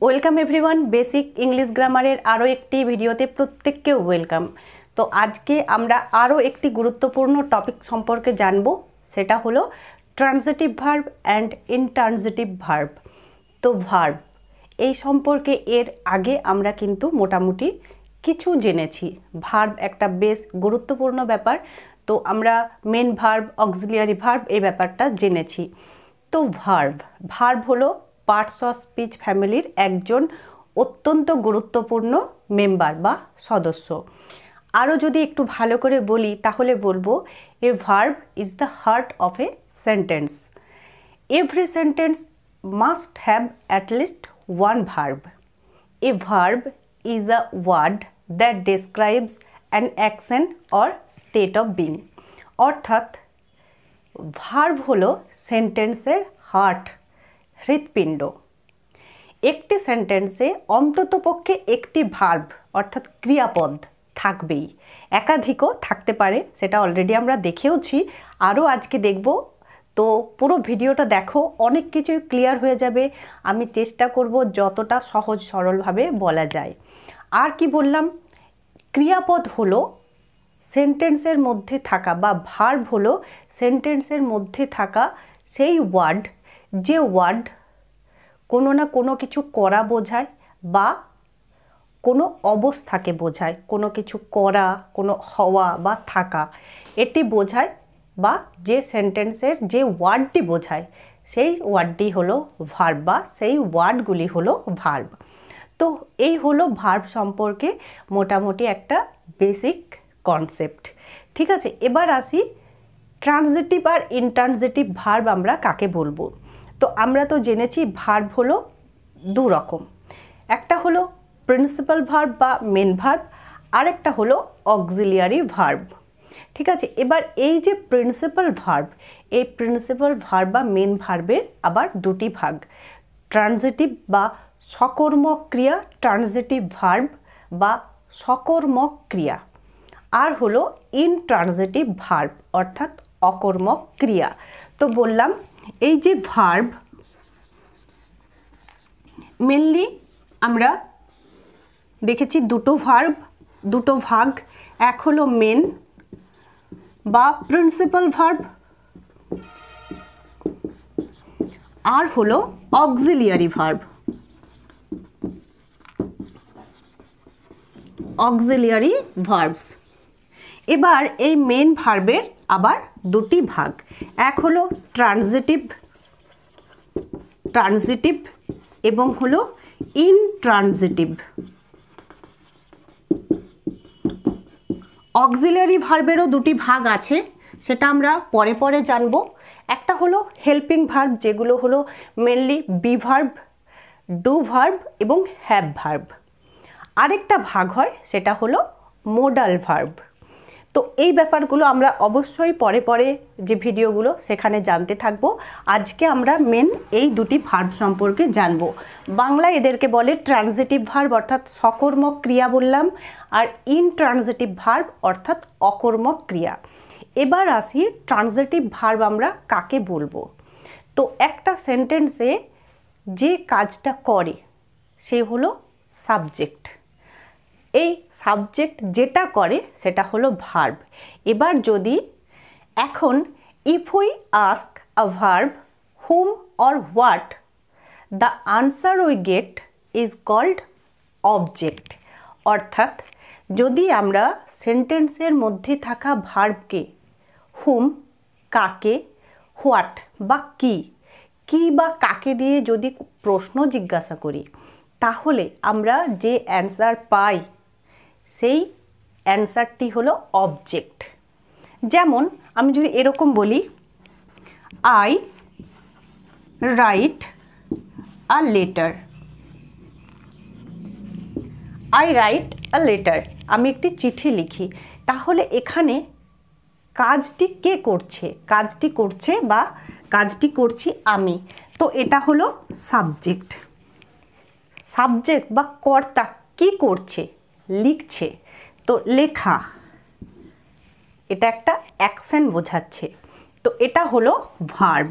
Welcome everyone, basic English গ্রামারের আরও একটি ভিডিওতে প্রত্যেককে ওয়েলকাম। তো আজকে আমরা আরও একটি গুরুত্বপূর্ণ টপিক সম্পর্কে জানব, সেটা হলো transitive verb and intransitive verb. তো ভার্ব এই সম্পর্কে এর আগে আমরা কিন্তু মোটামুটি কিছু জেনেছি। ভার্ব একটা বেশ গুরুত্বপূর্ণ ব্যাপার। তো আমরা মেন ভার্ব, অক্সিলিয়ারি ভার্ব এই ব্যাপারটা জেনেছি। তো ভার্ব হলো পার্টস অফ স্পিচ ফ্যামিলির একজন অত্যন্ত গুরুত্বপূর্ণ মেম্বার বা সদস্য। আরও যদি একটু ভালো করে বলি তাহলে বলবো a verb is the heart of a sentence. Every sentence must have at least one verb. A verb is a word that describes an action or state of being. অর্থাৎ ভার্ব হলো সেন্টেন্সের হার্ট, হৃৎপিণ্ড। একটি সেন্টেন্সে অন্ততপক্ষে একটি verb অর্থাৎ ক্রিয়াপদ থাকবেই, একাধিকও থাকতে পারে, সেটা অলরেডি আমরা দেখেওছি, আরও আজকে দেখব। তো পুরো ভিডিওটা দেখো, অনেক কিছুই ক্লিয়ার হয়ে যাবে। আমি চেষ্টা করব যতটা সহজ সরলভাবে বলা যায়। আর কি বললাম, ক্রিয়াপদ হলো সেন্টেন্সের মধ্যে থাকা বা ভার্ব হলো সেন্টেন্সের মধ্যে থাকা সেই ওয়ার্ড, যে ওয়ার্ড কোনো না কোনো কিছু করা বোঝায় বা কোনো অবস্থাকে বোঝায়, কোনো কিছু করা, কোনো হওয়া বা থাকা এটি বোঝায়, বা যে সেন্টেন্সের যে ওয়ার্ডটি বোঝায় সেই ওয়ার্ডটি হলো ভার্ব বা সেই ওয়ার্ডগুলি হলো ভার্ব। তো এই হলো ভার্ব সম্পর্কে মোটামুটি একটা বেসিক কনসেপ্ট। ঠিক আছে, এবার আসি ট্রানজিটিভ আর ইনট্রানজিটিভ ভার্ব আমরা কাকে বলবো। তো আমরা তো জেনেছি ভার্ব হলো দু রকম, একটা হলো প্রিন্সিপাল ভার্ব বা মেন ভার্ব, আরেকটা হলো অক্সিলিয়ারি ভার্ব। ঠিক আছে, এবার এই যে প্রিন্সিপাল ভার্ব, এই প্রিন্সিপাল ভার্ব বা মেন ভার্বের আবার দুটি ভাগ, ট্রানজিটিভ বা সকর্মক ক্রিয়া, ট্রানজিটিভ ভার্ব বা সকর্মক ক্রিয়া, আর হলো ইনট্রানজিটিভ ভার্ব অর্থাৎ অকর্মক ক্রিয়া। তো বললাম এই যে ভার্ব মেনলি আমরা দেখেছি দুটো ভাগ, এক হলো মেন বা প্রিন্সিপাল ভার্ব, আর হলো অক্সিলিয়ারি ভার্ব, অক্সিলিয়ারি ভার্বস। এবার এই মেন ভার্বের আবার দুটি ভাগ, এক হলো ট্রানজিটিভ এবং হলো ইনট্রানজিটিভ। অক্সিলিয়ারি ভার্বেরও দুটি ভাগ আছে, সেটা আমরা পরে পরে জানব। একটা হলো হেল্পিং ভার্ব, যেগুলো হলো mainly be verb, do verb এবং হ্যাভ ভার্ব। আরেকটা ভাগ হয়, সেটা হলো মোডাল ভার্ব। তো এই ব্যাপারগুলো আমরা অবশ্যই পরে পরে যে ভিডিওগুলো সেখানে জানতে থাকবো। আজকে আমরা মেন এই দুটি ভার্ব সম্পর্কে জানবো। বাংলায় এদেরকে বলে ট্রানজিটিভ ভার্ব অর্থাৎ সকর্মক ক্রিয়া বললাম, আর ইনট্রানজিটিভ ভার্ব অর্থাৎ অকর্মক ক্রিয়া। এবার আসি ট্রানজিটিভ ভার্ব আমরা কাকে বলবো। তো একটা সেন্টেন্সে যে কাজটা করে সে হলো সাবজেক্ট। এই সাবজেক্ট যেটা করে সেটা হলো ভার্ব। এবার যদি এখন if we ask a verb hmm or what, the answer we get is called object. অর্থাৎ যদি আমরা সেন্টেন্সের মধ্যে থাকা ভার্বকে হুম কাকে, হোয়াট বা কি বা কাকে দিয়ে যদি প্রশ্ন জিজ্ঞাসা করি, তাহলে আমরা যে অ্যান্সার পাই সেই অ্যান্সারটি হলো অবজেক্ট। যেমন আমি যদি এরকম বলি, আই রাইট আ লেটার, আমি একটি চিঠি লিখি, তাহলে এখানে কাজটি কে করছে, কাজটি করছি আমি। তো এটা হলো সাবজেক্ট বা কর্তা কি করছে, লিখছে। তো লেখা, এটা একটা অ্যাকশন বোঝাচ্ছে। তো এটা হলো ভার্ব।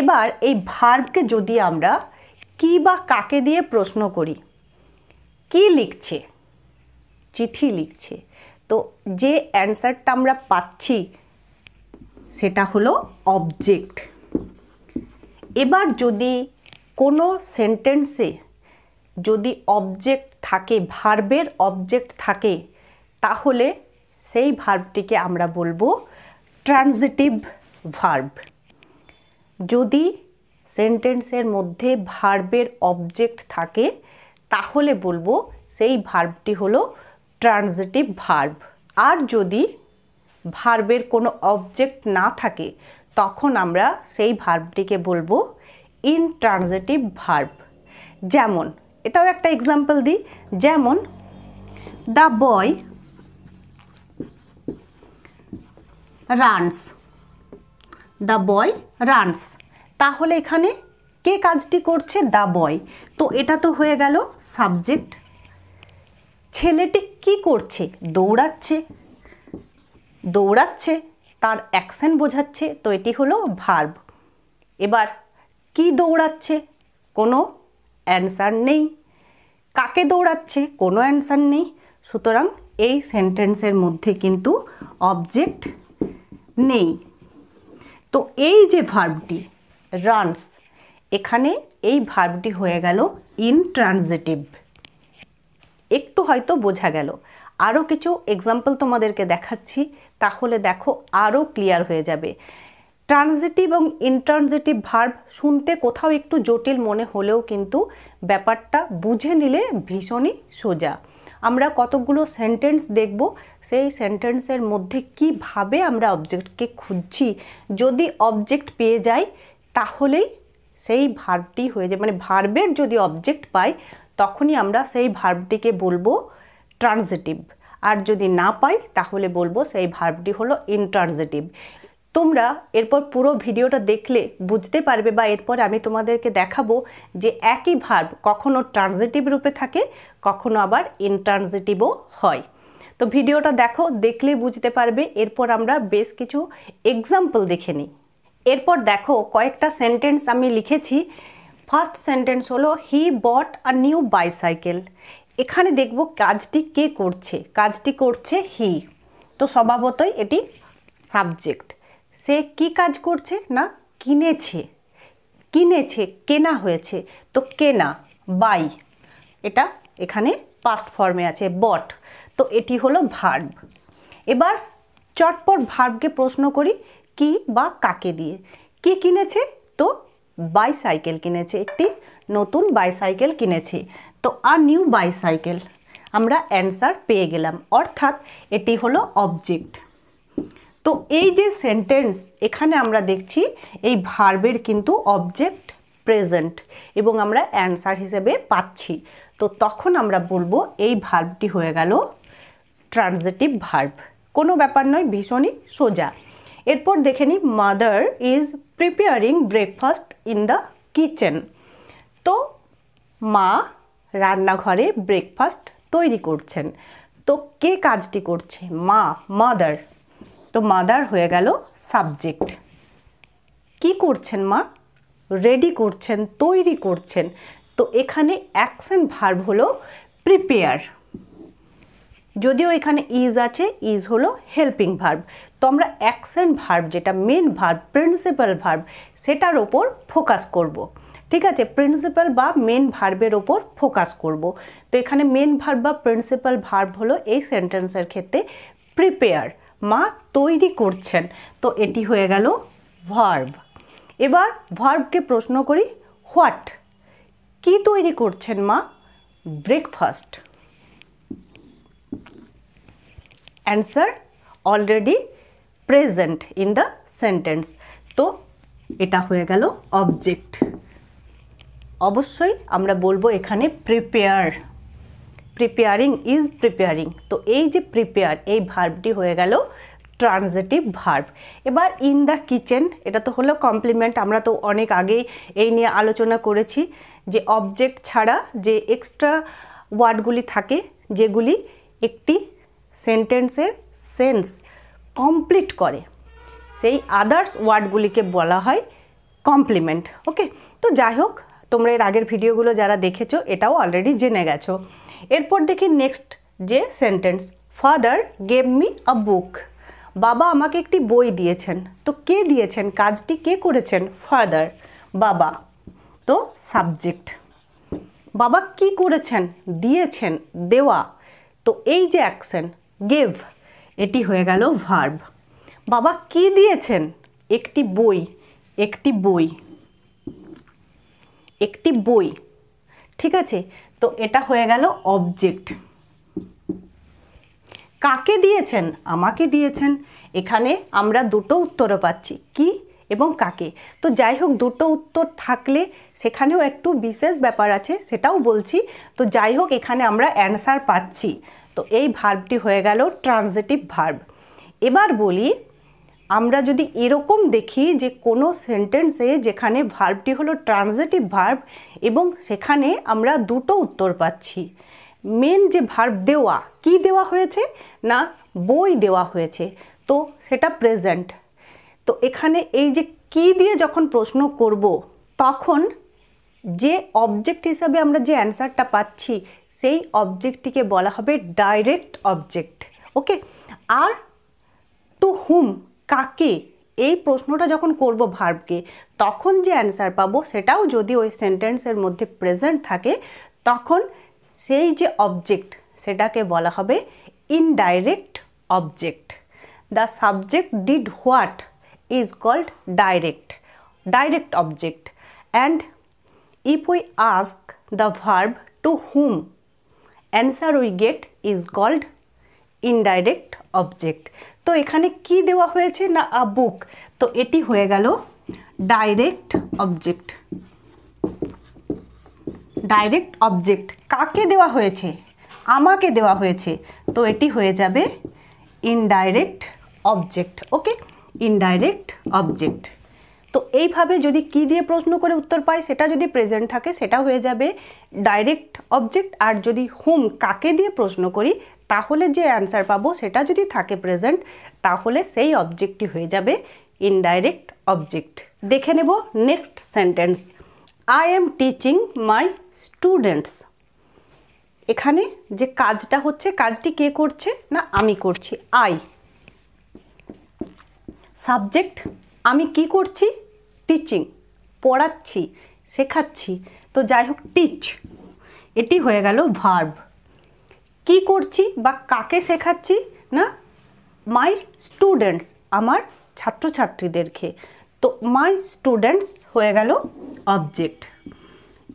এবার এই ভার্বকে যদি আমরা কি বা কাকে দিয়ে প্রশ্ন করি, কি লিখছে, চিঠি লিখছে। তো যে অ্যান্সারটা আমরা পাচ্ছি সেটা হলো অবজেক্ট। এবার যদি কোনো সেন্টেন্সে যদি অবজেক্ট থাকে, ভার্বের অবজেক্ট থাকে, তাহলে সেই ভার্বটিকে আমরা বলবো ট্রানজিটিভ ভার্ব। যদি সেন্টেন্সের মধ্যে ভার্বের অবজেক্ট থাকে তাহলে বলবো সেই ভার্বটি হলো ট্রানজিটিভ ভার্ব। আর যদি ভার্বের কোনো অবজেক্ট না থাকে তখন আমরা সেই ভার্বটিকে বলবো ইনট্রানজিটিভ ভার্ব। যেমন, এটাও একটা এক্সাম্পল দিই, যেমন the boy runs, the boy runs. তাহলে এখানে কে কাজটি করছে? The boy. তো এটা তো হয়ে গেল সাবজেক্ট। ছেলেটি কি করছে? দৌড়াচ্ছে, দৌড়াচ্ছে তার অ্যাকশন বোঝাচ্ছে, তো এটি হলো ভার্ব। এবার কি দৌড়াচ্ছে? কোনো অ্যান্সার নেই। কাকে দৌড়াচ্ছে? কোনো অ্যান্সার নেই। সুতরাং এই সেন্টেন্সের মধ্যে কিন্তু অবজেক্ট নেই। তো এই যে ভার্বটি রানস, এখানে এই ভার্বটি হয়ে গেল ইনট্রানজিটিভ। একটু হয়তো বোঝা গেল। আরও কিছু এক্সাম্পল তোমাদেরকে দেখাচ্ছি, তাহলে দেখো আরও ক্লিয়ার হয়ে যাবে। ট্রানজিটিভ এবং ইনট্রানজিটিভ ভার্ব শুনতে কোথাও একটু জটিল মনে হলেও কিন্তু ব্যাপারটা বুঝে নিলে ভীষণই সোজা। আমরা কতগুলো সেন্টেন্স দেখব, সেই সেন্টেন্সের মধ্যে কিভাবে আমরা অবজেক্টকে খুঁজছি, যদি অবজেক্ট পেয়ে যাই তাহলেই সেই ভার্বটি হয়ে যায়, মানে ভার্বের যদি অবজেক্ট পাই তখনই আমরা সেই ভার্বটিকে বলবো ট্রানজিটিভ। আর যদি না পাই তাহলে বলবো সেই ভার্বটি হলো ইনট্রানজিটিভ। তোমরা এরপর পুরো ভিডিওটা দেখলে বুঝতে পারবে, বা এরপর আমি তোমাদেরকে দেখাবো যে একই ভার্ব কখনো ট্রানজিটিভ রূপে থাকে, কখনো আবার ইনট্রানজিটিভও হয়। তো ভিডিওটা দেখো, দেখলে বুঝতে পারবে। এরপর আমরা বেশ কিছু এক্সাম্পল দেখে নিই। এরপর দেখো কয়েকটা সেন্টেন্স আমি লিখেছি। ফার্স্ট সেন্টেন্স হলো হি বট আ নিউ বাইসাইকেল। এখানে দেখব কাজটি কে করছে, কাজটি করছে হি। তো স্বভাবতই এটি সাবজেক্ট। সে কি কাজ করছে? না কিনেছে, কিনেছে, কেনা হয়েছে। তো কেনা, বাই, এটা এখানে পাস্ট ফর্মে আছে বট। তো এটি হলো ভার্ব। এবার চটপট ভার্বকে প্রশ্ন করি কি বা কাকে দিয়ে। কি কিনেছে? তো বাইসাইকেল কিনেছে, একটি নতুন বাইসাইকেল কিনেছে। তো আ নিউ বাইসাইকেল, আমরা অ্যান্সার পেয়ে গেলাম, অর্থাৎ এটি হলো অবজেক্ট। তো এই যে সেন্টেন্স, এখানে আমরা দেখছি এই ভার্বের কিন্তু অবজেক্ট প্রেজেন্ট এবং আমরা অ্যান্সার হিসেবে পাচ্ছি। তো তখন আমরা বলবো এই ভার্বটি হয়ে গেল ট্রানজিটিভ ভার্ব। কোনো ব্যাপার নয়, ভীষণই সোজা। এরপর দেখে নিই, mother is preparing breakfast in the kitchen. তো মা রান্নাঘরে ব্রেকফাস্ট তৈরি করছেন। তো কে কাজটি করছে? মা, মাদার। তো মাদার হয়ে গেল সাবজেক্ট। কি করছেন মা? রেডি করছেন, তৈরি করছেন। তো এখানে অ্যাকশন ভার্ব হলো প্রিপেয়ার। যদিও এখানে ইজ আছে, ইজ হলো হেল্পিং ভার্ব। তো আমরা অ্যাকশন ভার্ব, যেটা মেন ভার্ব, প্রিন্সিপাল ভার্ব, সেটার ওপর ফোকাস করব। ঠিক আছে, প্রিন্সিপাল বা মেন ভার্বের ওপর ফোকাস করব। তো এখানে মেন ভার্ব বা প্রিন্সিপাল ভার্ব হলো এই সেন্টেন্সের ক্ষেত্রে প্রিপেয়ার, মা তৈরি করছেন। তো এটি হয়ে গেল ভার্ব। এবার ভার্বকে প্রশ্ন করি হোয়াট, কি তৈরি করছেন মা? Breakfast. Answer already present in the sentence. তো এটা হয়ে গেল অবজেক্ট। অবশ্যই আমরা বলবো এখানে প্রিপেয়ার, প্রিপেয়ারিং ইজ প্রিপেয়ারিং। তো এই যে প্রিপেয়ার, এই ভার্বটি হয়ে গেল ট্রানজিটিভ ভার্ব। এবার ইন দ্য কিচেন, এটা তো হলো কমপ্লিমেন্ট। আমরা তো অনেক আগেই এই নিয়ে আলোচনা করেছি যে অবজেক্ট ছাড়া যে এক্সট্রা ওয়ার্ডগুলি থাকে, যেগুলি একটি সেন্টেন্সের সেন্স কমপ্লিট করে, সেই আদার্স ওয়ার্ডগুলিকে বলা হয় কমপ্লিমেন্ট। ওকে, তো যাই হোক, তোমরা এর আগের ভিডিওগুলো যারা দেখেছো এটাও অলরেডি জেনে গেছো। এরপর দেখি নেক্সট যে sentence, father gave me a book. বাবা আমাকে একটি বই দিয়েছেন। তো কে দিয়েছেন, কাজটি কে করেছেন? ফাদার, বাবা। তো সাবজেক্ট। বাবা কি করেছেন? দিয়েছেন, দেওয়া। তো এই যে অ্যাকশন গেভ, এটি হয়ে গেল ভার্ব। বাবা কি দিয়েছেন? একটি বই, একটি বই, একটি বই। ঠিক আছে, তো এটা হয়ে গেল অবজেক্ট। কাকে দিয়েছেন? আমাকে দিয়েছেন। এখানে আমরা দুটো উত্তরও পাচ্ছি, কি এবং কাকে। তো যাই হোক, দুটো উত্তর থাকলে সেখানেও একটু বিশেষ ব্যাপার আছে, সেটাও বলছি। তো যাই হোক, এখানে আমরা অ্যান্সার পাচ্ছি। তো এই ভার্বটি হয়ে গেল ট্রানজিটিভ ভার্ব। এবার বলি, আমরা যদি এরকম দেখি যে কোনো সেন্টেন্সে যেখানে ভার্বটি হলো ট্রানজিটিভ ভার্ব এবং সেখানে আমরা দুটো উত্তর পাচ্ছি। মেন যে ভার্ব দেওয়া, কি দেওয়া হয়েছে না বই দেওয়া হয়েছে, তো সেটা প্রেজেন্ট। তো এখানে এই যে কি দিয়ে যখন প্রশ্ন করব, তখন যে অবজেক্ট হিসাবে আমরা যে অ্যান্সারটা পাচ্ছি সেই অবজেক্টটিকে বলা হবে ডাইরেক্ট অবজেক্ট। ওকে, আর টু হুম, কাকে, এই প্রশ্নটা যখন করব ভার্বকে, তখন যে অ্যান্সার পাবো সেটাও যদি ওই সেন্টেন্সের মধ্যে প্রেজেন্ট থাকে, তখন সেই যে অবজেক্ট সেটাকে বলা হবে indirect object. The subject did what is called direct object, and if we ask the verb to whom, answer we get is called indirect object. তো এখানে কি দেওয়া হয়েছে না a book, তো এটি হয়ে গেল ডাইরেক্ট অবজেক্ট। ডাইরেক্ট অবজেক্ট কাকে দেওয়া হয়েছে? আমাকে দেওয়া হয়েছে, তো এটি হয়ে যাবে ইনডাইরেক্ট অবজেক্ট। ওকে, ইনডাইরেক্ট অবজেক্ট। তো এইভাবে যদি কি দিয়ে প্রশ্ন করে উত্তর পাই, সেটা যদি প্রেজেন্ট থাকে সেটা হয়ে যাবে ডাইরেক্ট অবজেক্ট, আর যদি হুম কাকে দিয়ে প্রশ্ন করি তাহলে যে অ্যান্সার পাবো সেটা যদি থাকে প্রেজেন্ট, তাহলে সেই অবজেক্টটি হয়ে যাবে ইনডাইরেক্ট অবজেক্ট। দেখে নেব next sentence, I am teaching my students. এখানে যে কাজটা হচ্ছে, কাজটি কে করছে না আমি করছি, আই। সাবজেক্ট, আমি কি করছি? টিচিং, পড়াচ্ছি, শেখাচ্ছি। তো যাই হোক, টিচ, এটি হয়ে গেল ভার্ব। কি করছি বা কাকে শেখাচ্ছি না মাই স্টুডেন্টস, আমার ছাত্রছাত্রীদেরকে। তো মাই স্টুডেন্টস হয়ে গেল অবজেক্ট,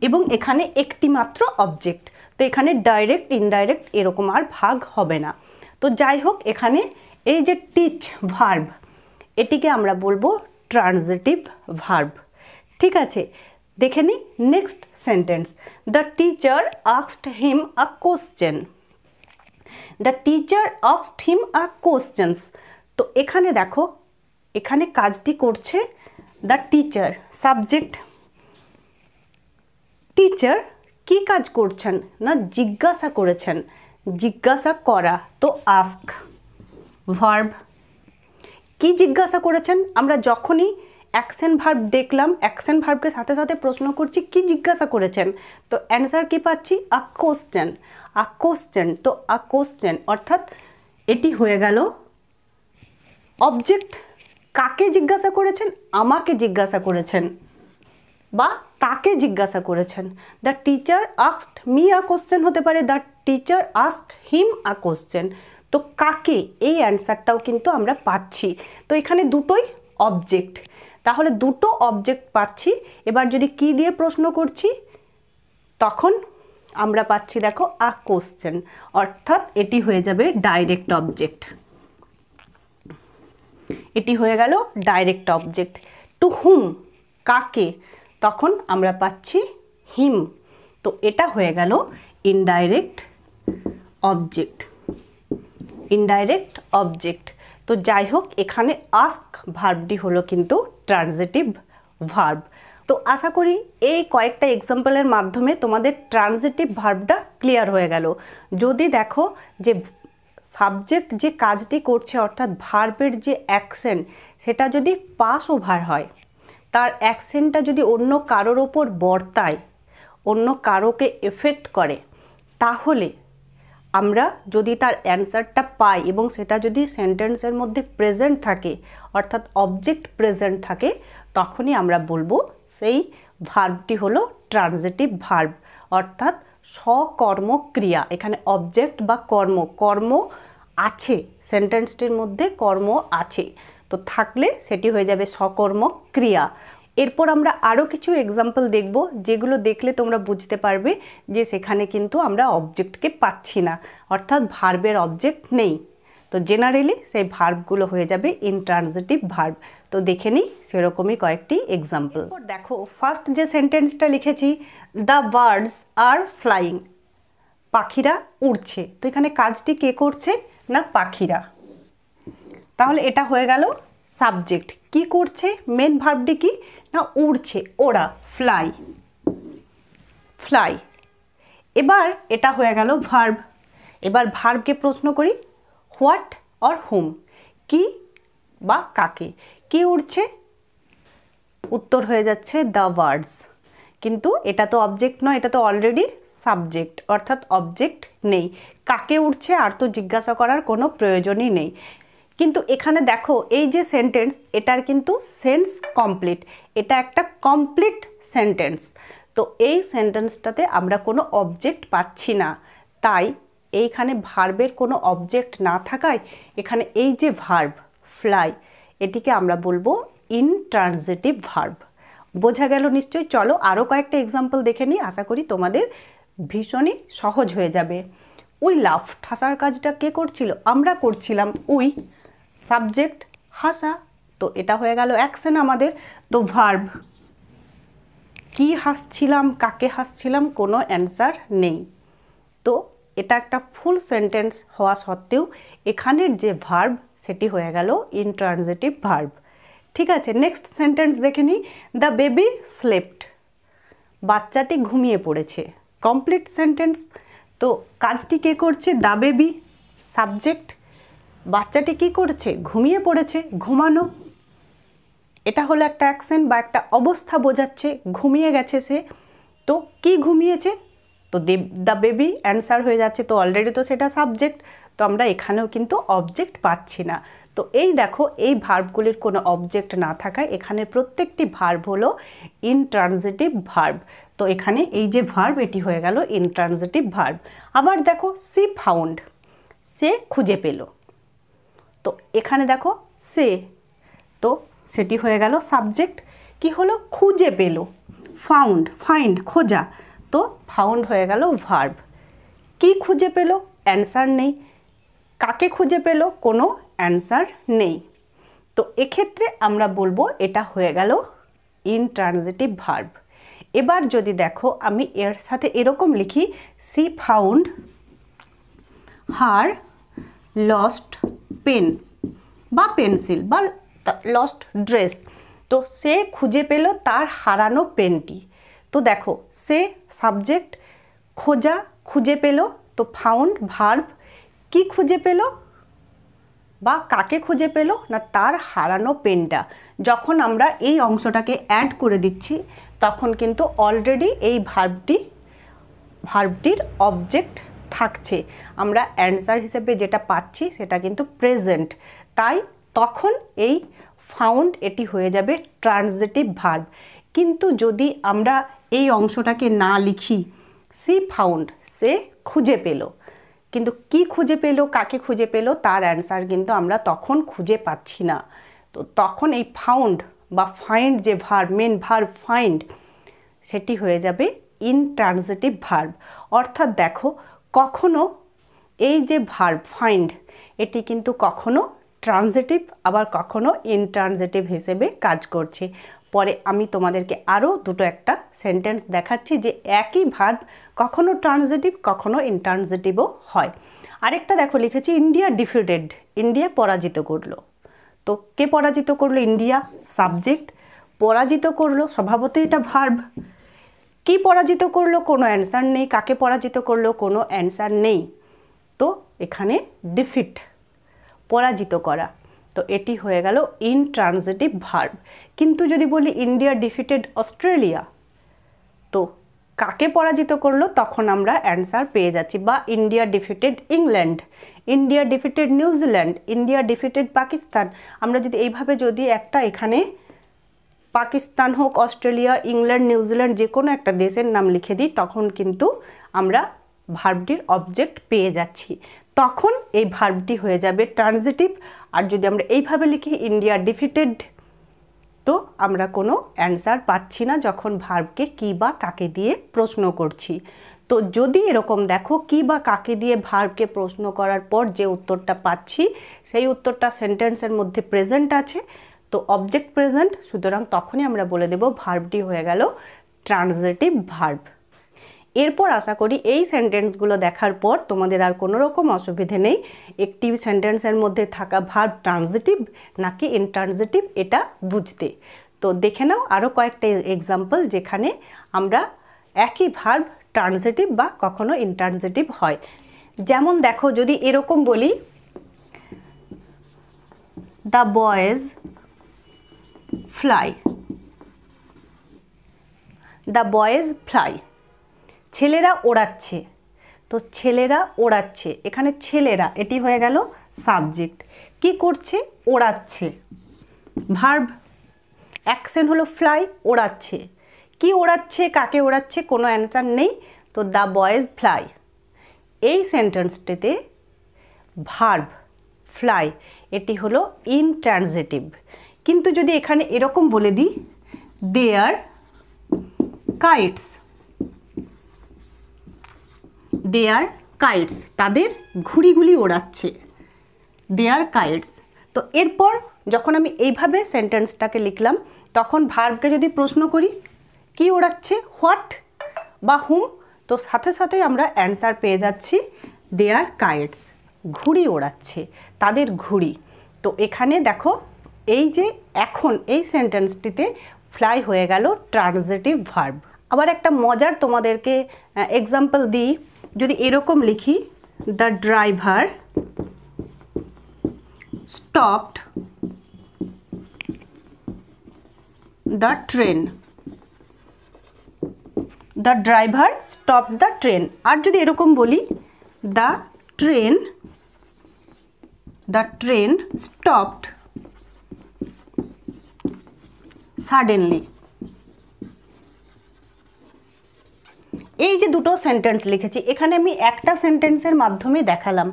এবং এখানে একটি মাত্র অবজেক্ট। তো এখানে ডাইরেক্ট ইনডাইরেক্ট এরকম আর ভাগ হবে না। তো যাই হোক, এখানে এই যে টিচ ভার্ব, এটিকে আমরা বলবো ট্রানজিটিভ ভার্ব। ঠিক আছে, দেখে নিই next sentence, the teacher asked him a question. The teacher asked him a questions. তো এখানে দেখো, এখানে কাজটি করছে দ্য টিচার, সাবজেক্ট। টিচার কি কাজ করছেন না জিজ্ঞাসা করেছেন, জিজ্ঞাসা করা, তো আস্ক ভার্ব। কি জিজ্ঞাসা করেছেন? আমরা যখনই অ্যাকশন ভার্ব দেখলাম, অ্যাকশন ভার্বকে সাথে সাথে প্রশ্ন করছি কি জিজ্ঞাসা করেছেন, তো অ্যান্সার কি পাচ্ছি? আ কোশ্চেন, আ কোশ্চেন। তো আ কোশ্চেন অর্থাৎ এটি হয়ে গেল অবজেক্ট। কাকে জিজ্ঞাসা করেছেন? আমাকে জিজ্ঞাসা করেছেন বা তাকে জিজ্ঞাসা করেছেন। The teacher asked me a question হতে পারে, the teacher asked him a question. তো কাকে, এই অ্যান্সারটাও কিন্তু আমরা পাচ্ছি। তো এখানে দুটোই অবজেক্ট, তাহলে দুটো অবজেক্ট পাচ্ছি। এবার যদি কি দিয়ে প্রশ্ন করছি, তখন আমরা পাচ্ছি দেখো আ কোশ্চেন, অর্থাৎ এটি হয়ে যাবে ডাইরেক্ট অবজেক্ট। এটি হয়ে গেল ডাইরেক্ট অবজেক্ট। টু হুম, কাকে, তখন আমরা পাচ্ছি হিম। তো এটা হয়ে গেল ইনডাইরেক্ট অবজেক্ট, ইনডাইরেক্ট অবজেক্ট। তো যাই হোক, এখানে আস্ক ভার্বটি হলো কিন্তু ট্রানজিটিভ ভার্ব। তো আশা করি এই কয়েকটা এক্সাম্পলের মাধ্যমে তোমাদের ট্রানজিটিভ ভার্বটা ক্লিয়ার হয়ে গেল। যদি দেখো যে সাবজেক্ট যে কাজটি করছে অর্থাৎ ভার্বের যে অ্যাকশন, সেটা যদি পাস ওভার হয় তার অ্যাকশনটা যদি অন্য কারোর ওপর বর্তায়, অন্য কারোকে এফেক্ট করে, তাহলে আমরা যদি তার অ্যান্সারটা পাই এবং সেটা যদি সেন্টেন্সের মধ্যে প্রেজেন্ট থাকে, অর্থাৎ অবজেক্ট প্রেজেন্ট থাকে, তখনই আমরা বলবো সেই ভার্বটি হলো ট্রানজিটিভ ভার্ব, অর্থাৎ সকর্মক্রিয়া। এখানে অবজেক্ট বা কর্ম আছে, সেন্টেন্সটির মধ্যে কর্ম আছে, তো থাকলে সেটি হয়ে যাবে সকর্মক্রিয়া। এরপর আমরা আরও কিছু এক্সাম্পল দেখব, যেগুলো দেখলে তোমরা বুঝতে পারবে যে সেখানে কিন্তু আমরা অবজেক্টকে পাচ্ছি না, অর্থাৎ ভার্বের অবজেক্ট নেই। তো জেনারেলি সেই ভার্বগুলো হয়ে যাবে ইনট্রানজিটিভ ভার্ব। তো দেখে নিই সেরকমই কয়েকটি এক্সাম্পল। দেখো, ফার্স্ট যে সেন্টেন্সটা লিখেছি, দ্য বার্ডস আর ফ্লাইং, পাখিরা উড়ছে। তো এখানে কাজটি কে করছে না পাখিরা, তাহলে এটা হয়ে গেল সাবজেক্ট। কি করছে, মেন ভার্বটি কি না উড়ছে, ওরা, ফ্লাই, ফ্লাই। এবার এটা হয়ে গেল ভার্ব। এবার ভার্বকে প্রশ্ন করি, হোয়াট অর হুম, কি বা কাকে। কি উড়ছে, উত্তর হয়ে যাচ্ছে দ্য বার্ডস। কিন্তু এটা তো অবজেক্ট নয়, এটা তো অলরেডি সাবজেক্ট, অর্থাৎ অবজেক্ট নেই। কাকে উড়ছে আর তো জিজ্ঞাসা করার কোনো প্রয়োজনই নেই। কিন্তু এখানে দেখো, এই যে সেন্টেন্স, এটার কিন্তু সেন্স কমপ্লিট, এটা একটা কমপ্লিট সেন্টেন্স। তো এই সেন্টেন্সটাতে আমরা কোনো অবজেক্ট পাচ্ছি না, তাই এইখানে ভার্বের কোনো অবজেক্ট না থাকায় এখানে এই যে ভার্ব ফ্লাই, এটিকে আমরা বলবো ইনট্রানজিটিভ ভার্ব। বোঝা গেল নিশ্চয়ই? চলো আরও কয়েকটা এক্সাম্পল দেখে নিই, আশা করি তোমাদের ভীষণই সহজ হয়ে যাবে। উই লাফড, হাসার কাজটা কে করছিল, আমরা করছিলাম। উই সাবজেক্ট, হাসা, তো এটা হয়ে গেল অ্যাকশন আমাদের। তো ভার্ব, কি হাসছিলাম, কাকে হাসছিলাম, কোনো অ্যান্সার নেই। তো এটা একটা ফুল সেন্টেন্স হওয়া সত্ত্বেও এখানের যে ভার্ব সেটি হয়ে গেল ইনট্রানজিটিভ ভার্ব। ঠিক আছে, নেক্সট সেন্টেন্স দেখে নিই। দ্য বেবি স্লেপ্ট, বাচ্চাটি ঘুমিয়ে পড়েছে। Complete sentence. তো কাজটি কে করছে, দ্য বেবি সাবজেক্ট, বাচ্চাটি কি করছে, ঘুমিয়ে পড়েছে, ঘুমানো। এটা হলো একটা অ্যাকশন বা একটা অবস্থা বোঝাচ্ছে, ঘুমিয়ে গেছে সে। তো কি ঘুমিয়েছে, তো দ্য বেবি অ্যান্সার হয়ে যাচ্ছে, তো অলরেডি তো সেটা সাবজেক্ট, তো আমরা এখানেও কিন্তু অবজেক্ট পাচ্ছি না। তো এই দেখো, এই ভার্বগুলির কোনো অবজেক্ট না থাকায় এখানে প্রত্যেকটি ভার্ব হলো ইনট্রানজিটিভ ভার্ব। তো এখানে এই যে ভার্ব, এটি হয়ে গেল ইনট্রানজিটিভ ভার্ব। আবার দেখো, সি ফাউন্ড, সে খুঁজে পেল। তো এখানে দেখো সে, তো সেটি হয়ে গেল সাবজেক্ট। কি হলো, খুঁজে পেল, ফাউন্ড, ফাইন্ড খোঁজা, তো ফাউন্ড হয়ে গেল ভার্ব। কি খুঁজে পেল, অ্যান্সার নেই। কাকে খুঁজে পেল, কোনো অ্যান্সার নেই। তো এক্ষেত্রে আমরা বলবো এটা হয়ে গেল ইনট্রানজিটিভ ভার্ব। এবার যদি দেখো, আমি এর সাথে এরকম লিখি, she found her lost pen বা পেন্সিল বা লস্ট ড্রেস। তো সে খুঁজে পেল তার হারানো পেনটি। তো দেখো, সে সাবজেক্ট, খোঁজা, খুঁজে পেল, তো ফাউন্ড ভার্ব। কি খুঁজে পেল বা কাকে খুঁজে পেল না তার হারানো পেনটা। যখন আমরা এই অংশটাকে অ্যাড করে দিচ্ছি তখন কিন্তু অলরেডি এই ভার্বটির অবজেক্ট থাকছে, আমরা অ্যান্সার হিসেবে যেটা পাচ্ছি সেটা কিন্তু প্রেজেন্ট, তাই তখন এই ফাউন্ড এটি হয়ে যাবে ট্রানজিটিভ ভার্ব। কিন্তু যদি আমরা এই অংশটাকে না লিখি, সি ফাউন্ড, সে খুঁজে পেল, কিন্তু কি খুঁজে পেল, কাকে খুঁজে পেল, তার অ্যান্সার কিন্তু আমরা তখন খুঁজে পাচ্ছি না। তো তখন এই ফাউন্ড বা ফাইন্ড যে ভার্ব, মেন ভার্ব ফাইন্ড, সেটি হয়ে যাবে ইনট্রানজিটিভ ভার্ব। অর্থাৎ দেখো, কখনো এই যে ভার্ব ফাইন্ড, এটি কিন্তু কখনো ট্রানজিটিভ আবার কখনো ইনট্রানজিটিভ হিসেবে কাজ করছে। পরে আমি তোমাদেরকে আরও একটা সেন্টেন্স দেখাচ্ছি যে একই ভার্ব কখনো ট্রানজিটিভ কখনো ইনট্রানজিটিভও হয়। আরেকটা দেখো লিখেছি, ইন্ডিয়া ডিফিটেড, ইন্ডিয়া পরাজিত করলো। তো কে পরাজিত করলো, ইন্ডিয়া সাবজেক্ট, পরাজিত করলো স্বভাবতই এটা ভার্ব। কি পরাজিত করলো, কোনো অ্যান্সার নেই। কাকে পরাজিত করলো, কোনো অ্যান্সার নেই। তো এখানে ডিফিট, পরাজিত করা। তো এটি হয়ে গেল ইনট্রানজিটিভ ভার্ব। কিন্তু যদি বলি ইন্ডিয়া ডিফিটেড অস্ট্রেলিয়া, তো কাকে পরাজিত করলো তখন আমরা অ্যান্সার পেয়ে যাচ্ছি। বা India defeated England, India defeated New Zealand, India defeated Pakistan. আমরা যদি এইভাবে যদি একটা এখানে পাকিস্তান হোক, অস্ট্রেলিয়া, ইংল্যান্ড, নিউজিল্যান্ড যে কোনো একটা দেশের নাম লিখে দিই, তখন কিন্তু আমরা ভার্বটির অবজেক্ট পেয়ে যাচ্ছি। তখন এই ভার্বটি হয়ে যাবে ট্রানজিটিভ। আর যদি আমরা এইভাবে লিখি ইন্ডিয়া ডিফিটেড, তো আমরা কোনো অ্যান্সার পাচ্ছি না যখন ভার্বকে কী বা কাকে দিয়ে প্রশ্ন করছি। তো যদি এরকম দেখো কী বা কাকে দিয়ে ভার্বকে প্রশ্ন করার পর যে উত্তরটা পাচ্ছি সেই উত্তরটা সেন্টেন্সের মধ্যে প্রেজেন্ট আছে, তো অবজেক্ট প্রেজেন্ট, সুতরাং তখনই আমরা বলে দেব ভার্বটি হয়ে গেল ট্রানজিটিভ ভার্ব। এরপর আশা করি এই সেন্টেন্সগুলো দেখার পর তোমাদের আর কোনো রকম অসুবিধে নেই একটি সেন্টেন্সের মধ্যে থাকা ভার্ব ট্রানজিটিভ নাকি ইনট্রানজিটিভ এটা বুঝতে। তো দেখে নাও আরও কয়েকটা এক্সাম্পল যেখানে আমরা একই ভার্ব ট্রানজিটিভ বা কখনো ইনট্রানজিটিভ হয়। যেমন দেখো, যদি এরকম বলি the boys fly, the boys fly, ছেলেরা ওড়াচ্ছে। তো ছেলেরা ওড়াচ্ছে, এখানে ছেলেরা এটি হয়ে গেল সাবজেক্ট। কি করছে? ওড়াচ্ছে। ভার্ব অ্যাকশন হলো ফ্লাই, ওড়াচ্ছে। কি ওড়াচ্ছে, কাকে ওড়াচ্ছে, কোনো অ্যান্সার নেই। তো দ্য বয়েজ ফ্লাই, এই সেন্টেন্সটিতে ভার্ব ফ্লাই এটি হলো ইনট্রানজিটিভ। কিন্তু যদি এখানে এরকম বলে দিই দেয়ার কাইটস, দেয়ার কাইটস, তাদের ঘুড়িগুলি ওড়াচ্ছে, দেয়ার কাইটস। তো এরপর যখন আমি এইভাবে সেন্টেন্সটাকে লিখলাম, তখন ভার্বকে যদি প্রশ্ন করি কি ওড়াচ্ছে, হোয়াট বা হুম, তো সাথে সাথে আমরা অ্যান্সার পেয়ে যাচ্ছি দেয়ার কাইটস, ঘুড়ি ওড়াচ্ছে, তাদের ঘুড়ি। তো এখানে দেখো এই যে এখন এই সেন্টেন্সটিতে ফ্লাই হয়ে গেল ট্রানজিটিভ ভার্ব। আবার একটা মজার তোমাদেরকে এক্সাম্পল দিই, যদি এরকম লিখি the driver stopped the train, the driver stopped the train. আর যদি এরকম বলি দ্য ট্রেন স্টপড সাডেনলি। এই যে দুটো সেন্টেন্স লিখেছি, এখানে আমি একটা সেন্টেন্সের মাধ্যমে দেখালাম।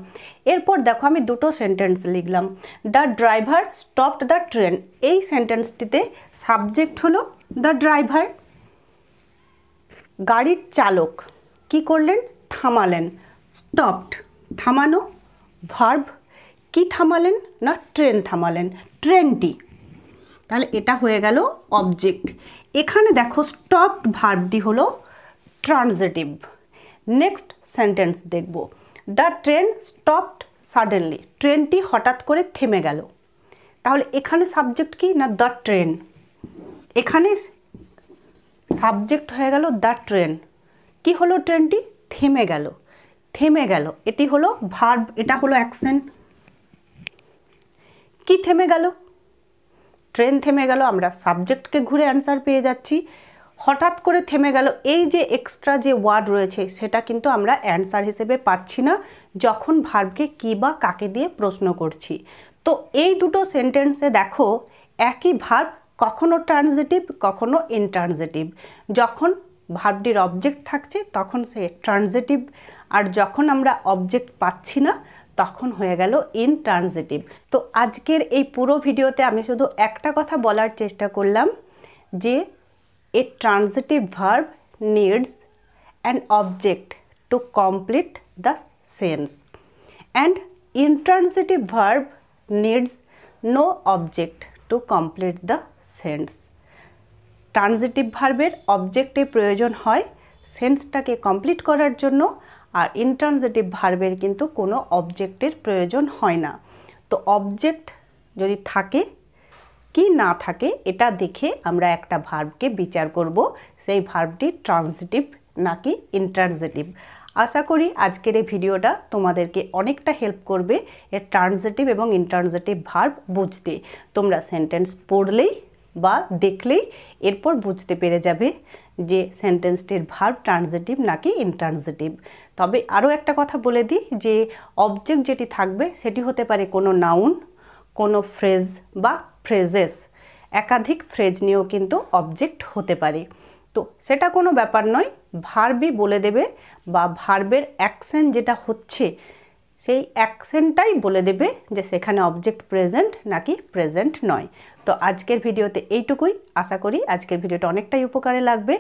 এরপর দেখো আমি দুটো সেন্টেন্স লিখলাম। The driver stopped the train, এই সেন্টেন্সটিতে সাবজেক্ট হলো দ্য ড্রাইভার। গাড়ির চালক কি করলেন, থামালেন, স্টপড থামানো, ভার্ব কি থামালেন না ট্রেন থামালেন, ট্রেনটি। তাহলে এটা হয়ে গেল অবজেক্ট। এখানে দেখো স্টপড ভার্বটি হলো ট্রানজিটিভ। নেক্সট সেন্টেন্স দেখব, দ্য ট্রেন স্টপড সাডেনলি, ট্রেনটি হঠাৎ করে থেমে গেল। তাহলে এখানে সাবজেক্ট কি না দ্য ট্রেন, এখানে সাবজেক্ট হয়ে গেল দ্য ট্রেন। কি হলো, ট্রেনটি থেমে গেল, থেমে গেল এটি হলো ভার্ব, এটা হলো অ্যাকশন। কি থেমে গেল, ট্রেন থেমে গেল, আমরা সাবজেক্টকে ঘুরে অ্যান্সার পেয়ে যাচ্ছি। হঠাৎ করে থেমে গেল, এই যে এক্সট্রা যে ওয়ার্ড রয়েছে সেটা কিন্তু আমরা অ্যান্সার হিসেবে পাচ্ছি না যখন ভার্বকে কী বা কাকে দিয়ে প্রশ্ন করছি। তো এই দুটো সেন্টেন্সে দেখো একই ভার্ব কখনো ট্রানজিটিভ কখনো ইনট্রানজিটিভ। যখন ভার্বটির অবজেক্ট থাকছে তখন সে ট্রানজিটিভ, আর যখন আমরা অবজেক্ট পাচ্ছি না তখন হয়ে গেল ইনট্রানজিটিভ। তো আজকের এই পুরো ভিডিওতে আমি শুধু একটা কথা বলার চেষ্টা করলাম যে a transitive verb needs an object to complete the sentence and intransitive verb needs no object to complete the sentence. Transitive ভার্বের অবজেক্টের প্রয়োজন হয় সেন্সটাকে কমপ্লিট করার জন্য, আর ইনট্রানজিটিভ ভার্বের কিন্তু কোনো অবজেক্টের প্রয়োজন হয় না। তো অবজেক্ট যদি থাকে কি না থাকে এটা দেখে আমরা একটা ভার্বকে বিচার করব সেই ভার্বটি ট্রানজিটিভ নাকি ইনট্রানজিটিভ। আশা করি আজকের এই ভিডিওটা তোমাদেরকে অনেকটা হেল্প করবে এর ট্রান্সিটিভ এবং ইন্ট্রান্সিটিভ ভার্ব বুঝতে। তোমরা সেন্টেন্স পড়লেই বা দেখলেই এরপর বুঝতে পেরে যাবে যে সেন্টেন্সটির ভার্ব ট্রান্সিটিভ নাকি ইন্ট্রান্সিটিভ। তবে আরও একটা কথা বলে দিই যে অবজেক্ট যেটি থাকবে সেটি হতে পারে কোনো নাউন, কোনো ফ্রেজ বা ফ্রেজেস। একাধিক ফ্রেজ নিয়েও কিন্তু অবজেক্ট হতে পারে। তো সেটা কোনো ব্যাপার নয়, ভার্বই বলে দেবে বা ভার্বের অ্যাকশন যেটা হচ্ছে সেই অ্যাকশনটাই বলে দেবে যে সেখানে অবজেক্ট প্রেজেন্ট নাকি প্রেজেন্ট নয়। তো আজকের ভিডিওতে এইটুকুই। আশা করি আজকের ভিডিওটা অনেকটাই উপকারে লাগবে।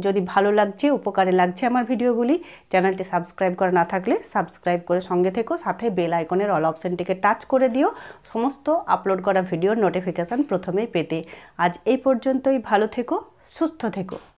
যদি ভালো লাগছে, উপকারে লাগছে আমার ভিডিওগুলি, চ্যানেলটি সাবস্ক্রাইব করা না থাকলে সাবস্ক্রাইব করে সঙ্গে থেকো, সাথে বেল আইকনের অল অপশানটিকে টাচ করে দিও সমস্ত আপলোড করা ভিডিওর নোটিফিকেশান প্রথমেই পেতে। আজ এই পর্যন্তই। ভালো থেকো, সুস্থ থেকো।